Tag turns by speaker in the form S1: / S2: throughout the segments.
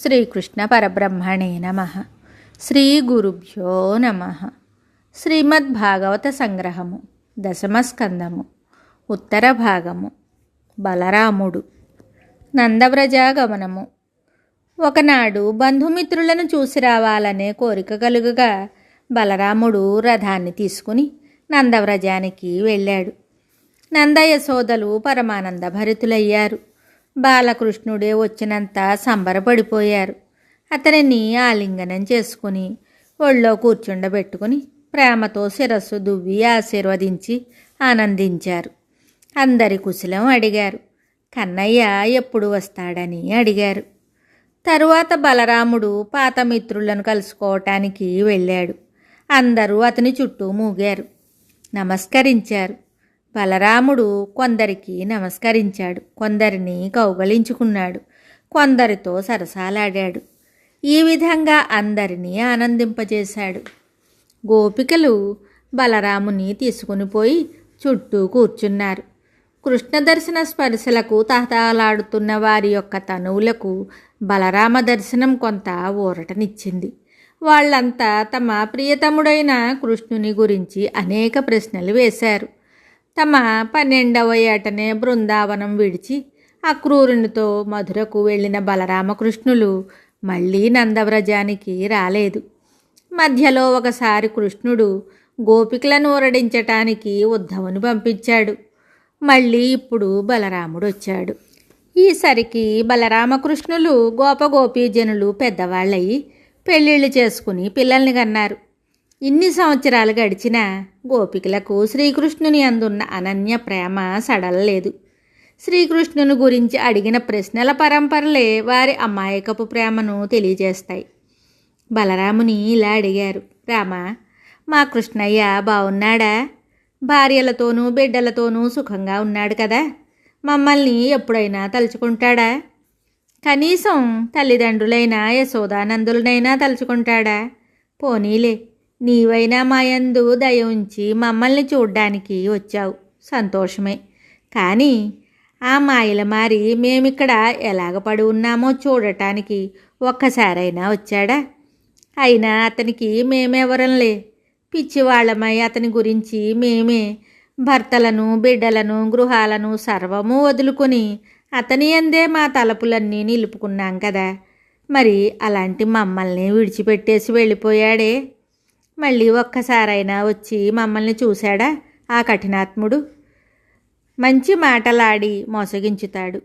S1: శ్రీకృష్ణ పరబ్రహ్మణే నమః. శ్రీ గురుభ్యో నమః. శ్రీమద్భాగవత సంగ్రహము, దశమస్కందము, ఉత్తర భాగము. బలరాముడు. నందవ్రజాగమనము. ఒకనాడు బంధుమిత్రులను చూసి రావాలనే కోరిక కలుగగా బలరాముడు రథాన్ని తీసుకుని నందవ్రజానికి వెళ్ళాడు. నందయశోదలు పరమానంద భరితులయ్యారు. బాలకృష్ణుడే వచ్చినంత సంబరపడిపోయారు. అతనిని ఆలింగనం చేసుకుని ఒళ్ళో కూర్చుండబెట్టుకుని ప్రేమతో శిరస్సు దువ్వి ఆశీర్వదించి ఆనందించారు. అందరి కుశలం అడిగారు. కన్నయ్య ఎప్పుడు వస్తాడని అడిగారు. తరువాత బలరాముడు పాత మిత్రులను కలుసుకోవటానికి వెళ్ళాడు. అందరూ అతని చుట్టూ మూగారు, నమస్కరించారు. బలరాముడు కొందరికి నమస్కరించాడు, కొందరిని కౌగలించుకున్నాడు, కొందరితో సరసాలాడాడు. ఈ విధంగా అందరినీ ఆనందింపజేశాడు. గోపికలు బలరాముని తీసుకుని పోయి చుట్టూ కూర్చున్నారు. కృష్ణదర్శన స్పర్శలకు తహతలాడుతున్న వారి యొక్క తనువులకు బలరామ దర్శనం కొంత ఊరటనిచ్చింది. వాళ్ళంతా తమ ప్రియతముడైన కృష్ణుని గురించి అనేక ప్రశ్నలు వేశారు. తమ 12వ ఏటనే బృందావనం విడిచి అక్రూరునితో మధురకు వెళ్ళిన బలరామకృష్ణులు మళ్ళీ నందవ్రజానికి రాలేదు. మధ్యలో ఒకసారి కృష్ణుడు గోపికలను ఊరడించటానికి ఉద్ధవుని పంపించాడు. మళ్ళీ ఇప్పుడు బలరాముడు వచ్చాడు. ఈసరికి బలరామకృష్ణులు గోపగోపీజనులు పెద్దవాళ్ళయి పెళ్ళిళ్ళు చేసుకుని పిల్లల్ని కన్నారు. ఇన్ని సంవత్సరాలు గడిచినా గోపికలకు శ్రీకృష్ణుని అందున్న అనన్య ప్రేమ సడలలేదు. శ్రీకృష్ణుని గురించి అడిగిన ప్రశ్నల పరంపరలే వారి అమాయకపు ప్రేమను తెలియజేస్తాయి. బలరాముని ఇలా అడిగారు. రామా, మా కృష్ణయ్య బాగున్నాడా? భార్యలతోనూ బిడ్డలతోనూ సుఖంగా ఉన్నాడు కదా? మమ్మల్ని ఎప్పుడైనా తలుచుకుంటాడా? కనీసం తల్లిదండ్రులైన యశోదానందులనైనా తలుచుకుంటాడా? పోనీలే, నీవైనా మాయందు దయ ఉంచి మమ్మల్ని చూడ్డానికి వచ్చావు, సంతోషమే. కానీ ఆ మాయల మారి మేమిక్కడ ఎలాగపడి ఉన్నామో చూడటానికి ఒక్కసారైనా వచ్చాడా? అయినా అతనికి మేమెవరంలే. పిచ్చివాళ్లమై అతని గురించి మేమే భర్తలను, బిడ్డలను, గృహాలను సర్వము వదులుకొని అతని అందే మా తలపులన్నీ నిలుపుకున్నాం కదా. మరి అలాంటి మమ్మల్ని విడిచిపెట్టేసి వెళ్ళిపోయాడే. మళ్ళీ ఒక్కసారైనా వచ్చి మమ్మల్ని చూశాడా ఆ కఠినాత్ముడు? మంచి మాటలాడి మోసగించుతాడు.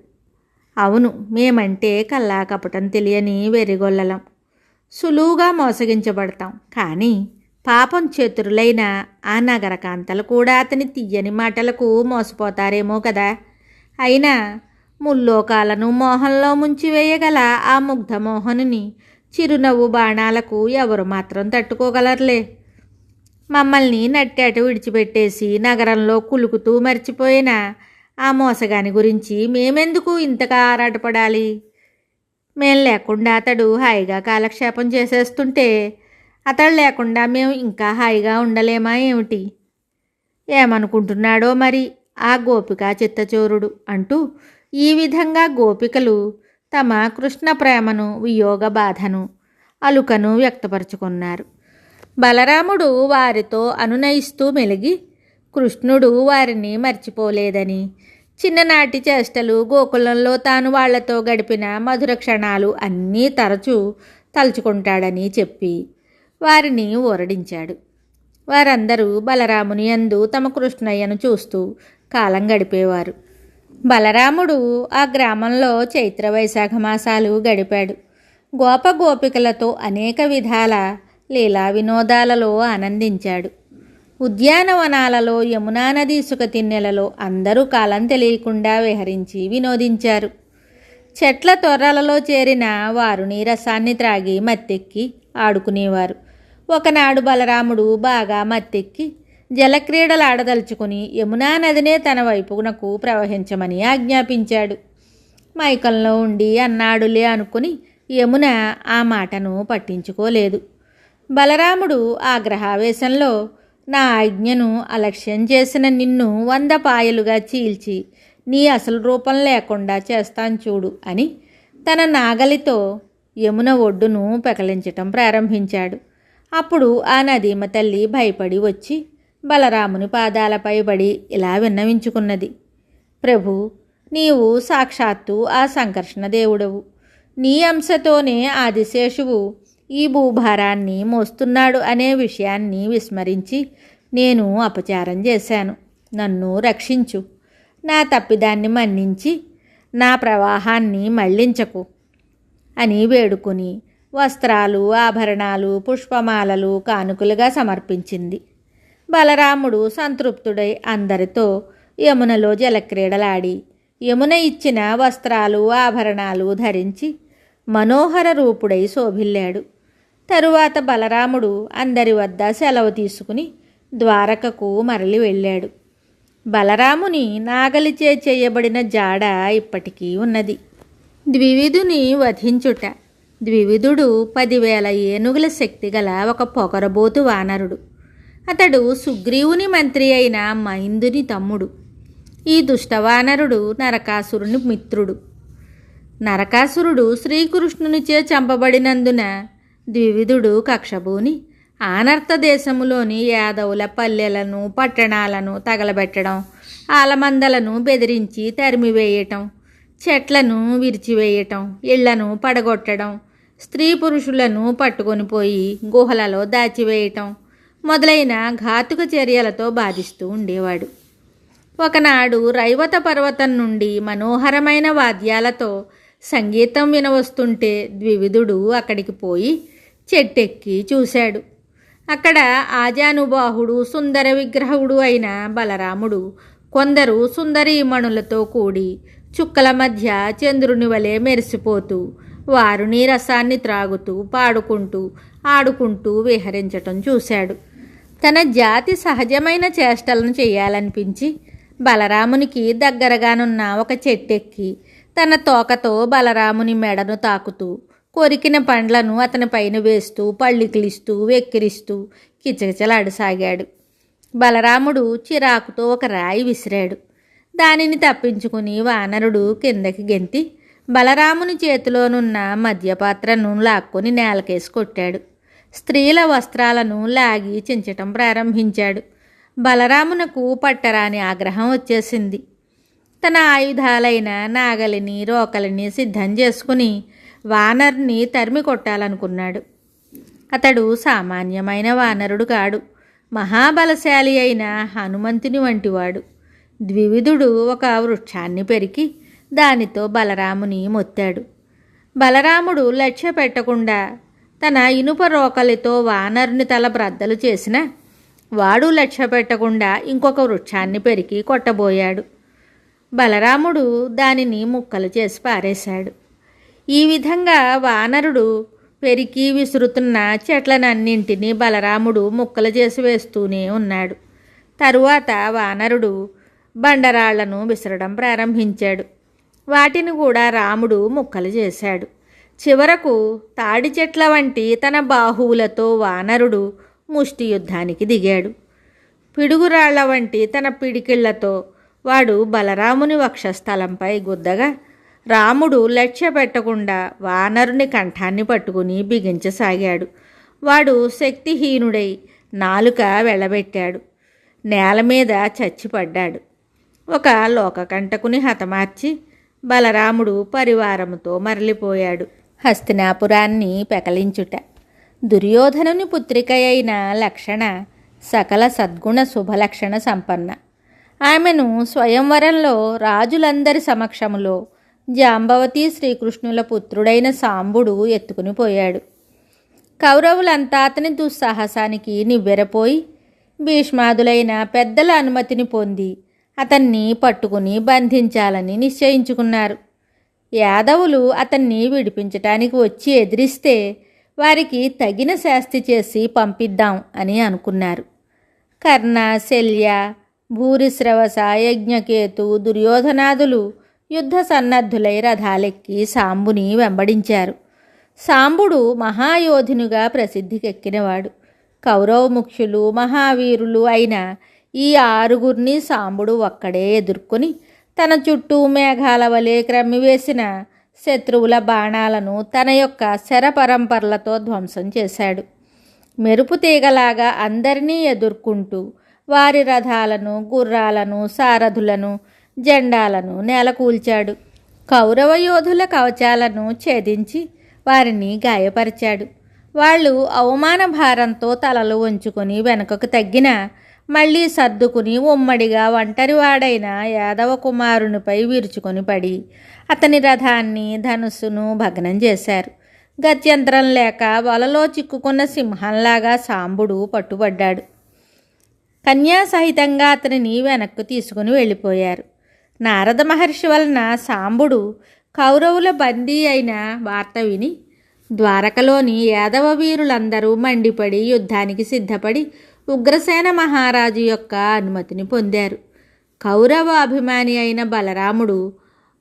S1: అవును, మేమంటే కల్లా కపటం తెలియని వెర్రిగొల్లలం, సులువుగా మోసగించబడతాం. కానీ పాపం చేతురులైన ఆ నగరకాంతలు కూడా అతని తీయని మాటలకు మోసపోతారేమో కదా. అయినా ముల్లోకాలను మోహంలో ముంచివేయగల ఆ ముగ్ధమోహనుని చిరునవ్వు బాణాలకు ఎవరు మాత్రం తట్టుకోగలరులే. మమ్మల్ని నట్టేట విడిచిపెట్టేసి నగరంలో కులుకుతూ మర్చిపోయిన ఆ మోసగాని గురించి మేమెందుకు ఇంతగా ఆరాటపడాలి? మేం లేకుండా అతడు హాయిగా కాలక్షేపం చేసేస్తుంటే అతడు లేకుండా మేము ఇంకా హాయిగా ఉండలేమా ఏమిటి? ఏమనుకుంటున్నాడో మరి ఆ గోపికా చిత్తచోరుడు అంటూ ఈ విధంగా గోపికలు తమ కృష్ణ ప్రేమను, వియోగ బాధను, అలుకను వ్యక్తపరుచుకున్నారు. బలరాముడు వారితో అనునయిస్తూ మెలిగి కృష్ణుడు వారిని మర్చిపోలేదని, చిన్ననాటి చేష్టలు, గోకులంలో తాను వాళ్లతో గడిపిన మధుర క్షణాలు అన్నీ తరచూ తలుచుకుంటాడని చెప్పి వారిని ఊరడించాడు. వారందరూ బలరాముని యందు తమ కృష్ణయ్యను చూస్తూ కాలం గడిపేవారు. బలరాముడు ఆ గ్రామంలో చైత్ర వైశాఖ మాసాలు గడిపాడు. గోపగోపికలతో అనేక విధాల లీలా వినోదాలలో ఆనందించాడు. ఉద్యానవనాలలో, యమునా నది ఇసుక తిన్నెలలో అందరూ కాలం తెలియకుండా విహరించి వినోదించారు. చెట్ల తొర్రలలో చేరిన వారుని రసాన్ని త్రాగి మత్తెక్కి ఆడుకునేవారు. ఒకనాడు బలరాముడు బాగా మత్తెక్కి జలక్రీడలాడదలుచుకుని యమునా నదినే తన వైపునకు ప్రవహించమని ఆజ్ఞాపించాడు. మైకంలో ఉండి అన్నాడులే అనుకుని యమున ఆ మాటను పట్టించుకోలేదు. బలరాముడు ఆగ్రహావేశంలో, నా ఆజ్ఞను అలక్ష్యం చేసిన నిన్ను 100 పాయలుగా చీల్చి నీ అసలు రూపం లేకుండా చేస్తాను చూడు అని తన నాగలితో యమున ఒడ్డును పెకలించటం ప్రారంభించాడు. అప్పుడు ఆ నదీమ తల్లి భయపడి వచ్చి బలరాముని పాదాలపై పడి ఇలా విన్నవించుకున్నది: ప్రభు, నీవు సాక్షాత్తు ఆ సంకర్షణ దేవుడవు. నీ అంశతోనే ఆదిశేషువు ఈ భూభారాన్ని మోస్తున్నాడు అనే విషయాన్ని విస్మరించి నేను అపచారం చేశాను. నన్ను రక్షించు. నా తప్పిదాన్ని మన్నించి నా ప్రవాహాన్ని మళ్లించకు అని వేడుకొని వస్త్రాలు, ఆభరణాలు, పుష్పమాలలు కానుకలుగా సమర్పించింది. బలరాముడు సంతృప్తుడై అందరితో యమునలో జలక్రీడలాడి యమున ఇచ్చిన వస్త్రాలు, ఆభరణాలు ధరించి మనోహర రూపుడై శోభిల్లాడు. తరువాత బలరాముడు అందరి వద్ద సెలవు తీసుకుని ద్వారకకు మరలి వెళ్ళాడు. బలరాముని నాగలిచే చేయబడిన జాడ ఇప్పటికీ ఉన్నది. ద్వివిధుని వధించుట. ద్వివిధుడు 10,000 ఏనుగుల శక్తిగల ఒక పొగరబోతు వానరుడు. అతడు సుగ్రీవుని మంత్రి అయిన మైందుని తమ్ముడు. ఈ దుష్టవానరుడు నరకాసురుని మిత్రుడు. నరకాసురుడు శ్రీకృష్ణునిచే చంపబడినందున ద్వివిధుడు కక్షబూని ఆనర్త దేశములోని యాదవుల పల్లెలను, పట్టణాలను తగలబెట్టడం, ఆలమందలను బెదిరించి తరిమివేయటం, చెట్లను విరిచివేయటం, ఇళ్లను పడగొట్టడం, స్త్రీ పురుషులను పట్టుకొని పోయి గుహలలో దాచివేయటం మొదలైన ఘాతుక చర్యలతో బాధిస్తూ ఉండేవాడు. ఒకనాడు రైవత పర్వతం నుండి మనోహరమైన వాద్యాలతో సంగీతం వినవస్తుంటే ద్వివిధుడు అక్కడికి పోయి చెట్టెక్కి చూశాడు. అక్కడ ఆజానుబాహుడు, సుందర విగ్రహుడు అయిన బలరాముడు కొందరు సుందరీమణులతో కూడి చుక్కల మధ్య చంద్రుని వలె మెరిసిపోతూ వారుని రసాన్ని త్రాగుతూ, పాడుకుంటూ, ఆడుకుంటూ విహరించటం చూశాడు. తన జాతి సహజమైన చేష్టలను చేయాలనిపించి బలరామునికి దగ్గరగానున్న ఒక చెట్టెక్కి తన తోకతో బలరాముని మెడను తాకుతూ కొరికిన పండ్లను అతని పైన వేస్తూ, పళ్ళికిలిస్తూ, వెక్కిరిస్తూ కిచకిచలాడసాగాడు. బలరాముడు చిరాకుతో ఒక రాయి విసిరాడు. దానిని తప్పించుకుని వానరుడు కిందకి గెంతి బలరాముని చేతిలోనున్న మద్యపాత్రను లాక్కొని నేలకేసి కొట్టాడు. స్త్రీల వస్త్రాలను లాగి చించటం ప్రారంభించాడు. బలరామునకు పట్టరాని ఆగ్రహం వచ్చేసింది. తన ఆయుధాలైన నాగలిని, రోకలిని సిద్ధం చేసుకుని వానరుని తరిమి కొట్టాలనుకున్నాడు. అతడు సామాన్యమైన వానరుడు కాడు. మహాబలశాలి అయిన హనుమంతుని వంటివాడు. ద్వివిధుడు ఒక వృక్షాన్ని పెరికి దానితో బలరాముని మొత్తాడు. బలరాముడు లక్ష్య పెట్టకుండా తన ఇనుప రోకలితో వానరుని తల బ్రద్దలు చేసిన వాడు లక్ష్య పెట్టకుండా ఇంకొక వృక్షాన్ని పెరికి కొట్టబోయాడు. బలరాముడు దానిని ముక్కలు చేసి పారేశాడు. ఈ విధంగా వానరుడు పెరికి విసురుతున్న చెట్లనన్నింటినీ బలరాముడు ముక్కలు చేసి వేస్తూనే ఉన్నాడు. తరువాత వానరుడు బండరాళ్లను విసరడం ప్రారంభించాడు. వాటిని కూడా రాముడు ముక్కలు చేశాడు. చివరకు తాడి చెట్ల వంటి తన బాహువులతో వానరుడు ముష్టి యుద్ధానికి దిగాడు. పిడుగురాళ్ల వంటి తన పిడికిళ్లతో వాడు బలరాముని వక్షస్థలంపై గుద్దగా రాముడు లక్ష్య పెట్టకుండా వానరుని కంఠాన్ని పట్టుకుని బిగించసాగాడు. వాడు శక్తిహీనుడై నాలుక వెళ్ళబెట్టాడు. నేల మీద చచ్చిపడ్డాడు. ఒక లోకకంటకుని హతమార్చి బలరాముడు పరివారముతో మరలిపోయాడు. హస్తినాపురాన్ని పెకలించుట. దుర్యోధనుని పుత్రిక అయిన లక్షణ సకల సద్గుణ శుభలక్షణ సంపన్న. ఆమెను స్వయంవరంలో రాజులందరి సమక్షములో జాంబవతి శ్రీకృష్ణుల పుత్రుడైన సాంబుడు ఎత్తుకుని పోయాడు. కౌరవులంతా అతని దుస్సాహసానికి నివ్వెరపోయి భీష్మాదులైన పెద్దల అనుమతిని పొంది అతన్ని పట్టుకుని బంధించాలని నిశ్చయించుకున్నారు. యాదవులు అతన్ని విడిపించటానికి వచ్చి ఎదిరిస్తే వారికి తగిన శాస్తి చేసి పంపిద్దాం అని అనుకున్నారు. కర్ణ, శల్య, భూరిశ్రవస, యజ్ఞకేతు, దుర్యోధనాదులు యుద్ధ సన్నద్ధులై రథాలెక్కి సాంబుని వెంబడించారు. సాంబుడు మహాయోధునిగా ప్రసిద్ధికెక్కినవాడు. కౌరవ ముఖ్యులు, మహావీరులు అయిన ఈ 6గురిని సాంబుడు ఒక్కడే ఎదుర్కొని తన చుట్టూ మేఘాల వలె క్రమ్మివేసిన శత్రువుల బాణాలను తన యొక్క శరపరంపరలతో ధ్వంసం చేశాడు. మెరుపు తీగలాగా అందరినీ ఎదుర్కొంటూ వారి రథాలను, గుర్రాలను, సారథులను, జెండాలను నేలకూల్చాడు. కౌరవ యోధుల కవచాలను ఛేదించి వారిని గాయపరిచాడు. వాళ్ళు అవమాన భారంతో తలలు వంచుకొని వెనుకకు తగ్గినా మళ్ళీ సర్దుకుని ఉమ్మడిగా ఒంటరివాడైన యాదవ కుమారునిపై విరుచుకొని పడి అతని రథాన్ని, ధనుస్సును భగ్నం చేశారు. గత్యంతరం లేక వలలో చిక్కుకున్న సింహంలాగా సాంబుడు పట్టుబడ్డాడు. కన్యాసహితంగా అతనిని వెనక్కు తీసుకుని వెళ్ళిపోయారు. నారద మహర్షి వలన సాంబుడు కౌరవుల బందీ అయిన వార్త విని ద్వారకలోని యాదవ వీరులందరూ మండిపడి యుద్ధానికి సిద్ధపడి ఉగ్రసేన మహారాజు యొక్క అనుమతిని పొందారు. కౌరవ అభిమాని అయిన బలరాముడు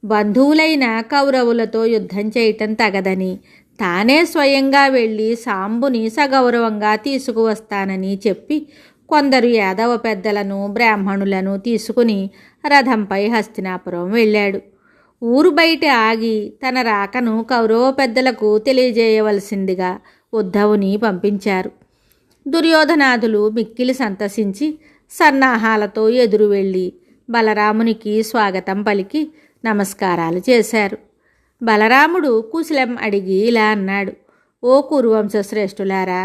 S1: బంధువులైన కౌరవులతో యుద్ధం చేయటం తగదని తానే స్వయంగా వెళ్ళి సాంబుని సగౌరవంగా తీసుకువస్తానని చెప్పి కొందరు యాదవ పెద్దలను, బ్రాహ్మణులను తీసుకుని రథంపై హస్తినాపురం వెళ్ళాడు. ఊరు బయట ఆగి తన రాకను కౌరవ పెద్దలకు తెలియజేయవలసిందిగా ఉద్ధవుని పంపించారు. దుర్యోధనాదులు మిక్కిలి సంతసించి సన్నాహాలతో ఎదురు వెళ్ళి బలరామునికి స్వాగతం పలికి నమస్కారాలు చేశారు. బలరాముడు కుశలం అడిగి ఇలా అన్నాడు: ఓ కురువంశ శ్రేష్ఠులారా,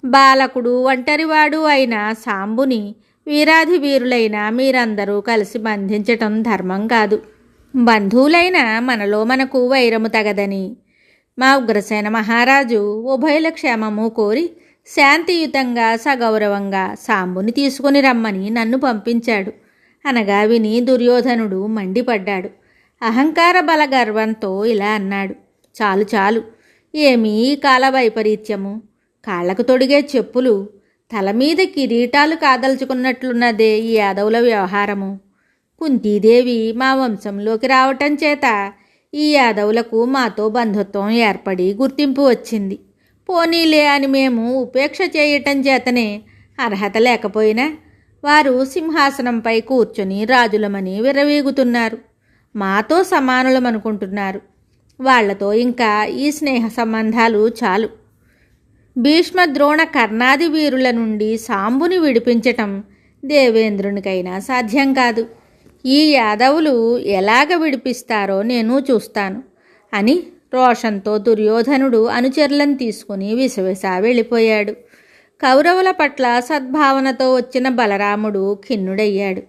S1: బాలకుడు, ఒంటరివాడు అయిన సాంబుని వీరాధి వీరులైన మీరందరూ కలిసి బంధించటం ధర్మం కాదు. బంధువులైన మనలో మనకు వైరము తగదని మా ఉగ్రసేన మహారాజు ఉభయుల క్షేమము కోరి శాంతియుతంగా సగౌరవంగా సాంబుని తీసుకుని రమ్మని నన్ను పంపించాడు అనగా విని దుర్యోధనుడు మండిపడ్డాడు. అహంకార బల గర్వంతో ఇలా అన్నాడు: చాలు చాలు, ఏమీ కాల వైపరీత్యము, కాళ్లకు తొడిగే చెప్పులు, తల మీద కిరీటాలు కాదలుచుకున్నట్లున్నదే ఈ యాదవుల వ్యవహారము. కుంతీదేవి మా వంశంలోకి రావటం చేత ఈ యాదవులకు మాతో బంధుత్వం ఏర్పడి గుర్తింపు వచ్చింది. పోనీలే అని మేము ఉపేక్ష చేయటం చేతనే అర్హత లేకపోయినా వారు సింహాసనంపై కూర్చొని రాజులమని విర్రవీగుతున్నారు. మాతో సమానులమనుకుంటున్నారు. వాళ్లతో ఇంకా ఈ స్నేహ సంబంధాలు చాలు. భీష్మ, ద్రోణ, కర్ణాది వీరుల నుండి సాంబుని విడిపించటం దేవేంద్రునికైనా సాధ్యం కాదు. ఈ యాదవులు ఎలాగ విడిపిస్తారో నేను చూస్తాను అని రోషంతో దుర్యోధనుడు అనుచరులను తీసుకుని విసవిస వెళ్ళిపోయాడు. కౌరవుల పట్ల సద్భావనతో వచ్చిన బలరాముడు ఖిన్నుడయ్యాడు.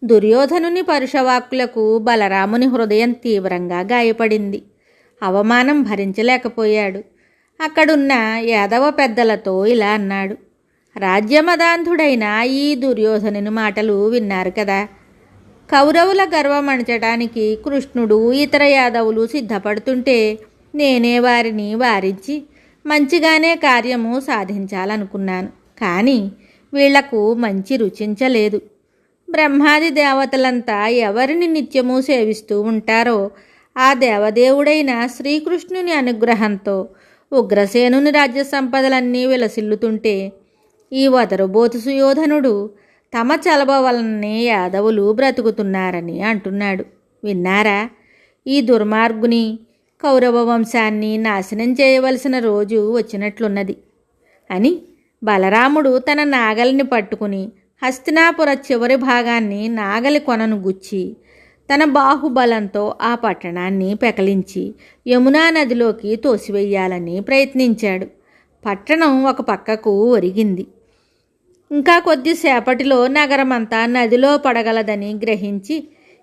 S1: దుర్యోధనుని పరుషవాక్కులకు బలరాముని హృదయం తీవ్రంగా గాయపడింది. అవమానం భరించలేకపోయాడు. అక్కడున్న యాదవ పెద్దలతో ఇలా అన్నాడు: రాజ్యమదాంధుడైన ఈ దుర్యోధనుని మాటలు విన్నారు కదా. కౌరవుల గర్వం అణచడానికి కృష్ణుడు, ఇతర యాదవులు సిద్ధపడుతుంటే నేనే వారిని వారించి మంచిగానే కార్యము సాధించాలనుకున్నాను. కానీ వీళ్లకు మంచి రుచించలేదు. బ్రహ్మాది దేవతలంతా ఎవరిని నిత్యము సేవిస్తూ ఉంటారో ఆ దేవదేవుడైన శ్రీకృష్ణుని అనుగ్రహంతో ఉగ్రసేనుని రాజ్య సంపదలన్నీ విలసిల్లుతుంటే ఈ వదరుబోతు సుయోధనుడు తమ చలవ వలననే యాదవులు బ్రతుకుతున్నారని అంటున్నాడు. విన్నారా? ఈ దుర్మార్గుని కౌరవ వంశాన్ని నాశనం చేయవలసిన రోజు వచ్చినట్లున్నది అని బలరాముడు తన నాగలిని పట్టుకుని హస్తినాపుర చివరి భాగాన్ని నాగలి కొనను గుచ్చి తన బాహుబలంతో ఆ పట్టణాన్ని పెకలించి యమునా నదిలోకి తోసివేయాలని ప్రయత్నించాడు. పట్టణం ఒక పక్కకు ఒరిగింది. ఇంకా కొద్దిసేపటిలో నగరమంతా నదిలో పడగలదని గ్రహించి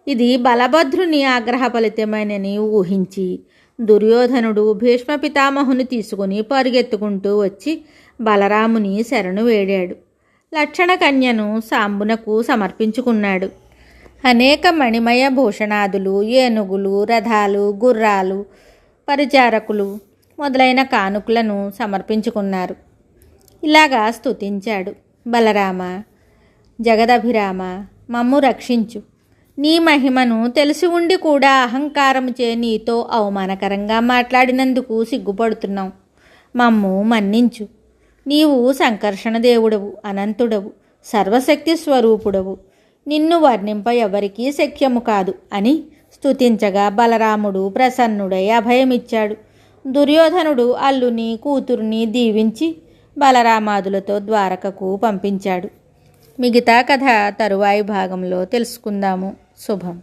S1: ఇది బలభద్రుని ఆగ్రహ ఫలితమేనని ఊహించి దుర్యోధనుడు భీష్మ పితామహుని తీసుకుని పరుగెత్తుకుంటూ వచ్చి బలరాముని శరణు వేడాడు. లక్షణ కన్యను సాంబునకు సమర్పించుకున్నాడు. అనేక మణిమయ భూషణాదులు, ఏనుగులు, రథాలు, గుర్రాలు, పరిచారకులు మొదలైన కానుకలను సమర్పించుకున్నారు. ఇలాగా స్తుతించాడు: బలరామ, జగదభిరామ, మమ్ము రక్షించు. నీ మహిమను తెలిసి ఉండి కూడా అహంకారముచే నీతో అవమానకరంగా మాట్లాడినందుకు సిగ్గుపడుతున్నాం. మమ్ము మన్నించు. నీవు సంకర్షణ దేవుడవు, అనంతుడవు, సర్వశక్తి స్వరూపుడవు. నిన్ను వర్ణింప ఎవరికీ శక్యము కాదు అని స్తుతించగా బలరాముడు ప్రసన్నుడై అభయమిచ్చాడు. దుర్యోధనుడు అల్లుని కూతుర్ని దీవించి బలరామాదులతో ద్వారకకు పంపించాడు. మిగతా కథ తరువాయి భాగంలో తెలుసుకుందాము. శుభం.